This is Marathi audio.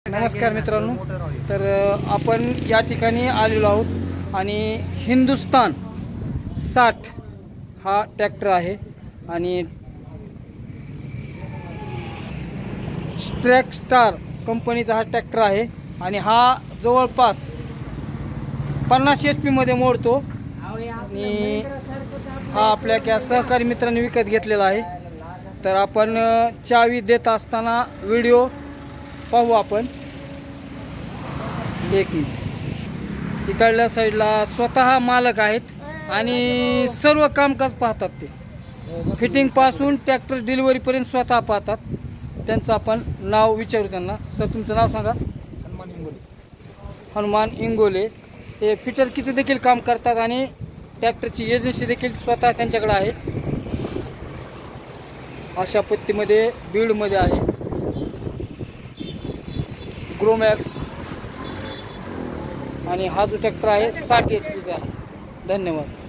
नमस्कार मित्रांनो, तर आपण या ठिकाणी आलेलो आहोत आणि हिंदुस्तान 60 हा ट्रॅक्टर आहे आणि ट्रॅक स्टार कंपनीचा हा ट्रॅक्टर आहे आणि हा जवळपास 50 HP मध्ये मोडतो आणि हा आपल्या क्या सहकारी मित्रांनी विकत घेतलेला आहे। तर आपण चावी देत असताना व्हिडिओ पाहू आपण। एक मिनिट, इकडल्या साईडला स्वतः मालक आहेत आणि सर्व कामकाज पाहतात। ते फिटिंग पासून ट्रॅक्टर डिलिव्हरी पर्यंत स्वतः पाहतात। त्यांचं आपण नाव विचारू त्यांना। सर, तुमचं नाव सांगा। हनुमान इंगोले हे फिटरकीचं देखील काम करतात आणि ट्रॅक्टरची एजन्सी देखील स्वतः त्यांच्याकडे आहे। अशा पद्धतीमध्ये बीडमध्ये आहे ग्रोमॅक्स आणि हा जो ट्रॅक्टर आहे 60 HP चा आहे। धन्यवाद।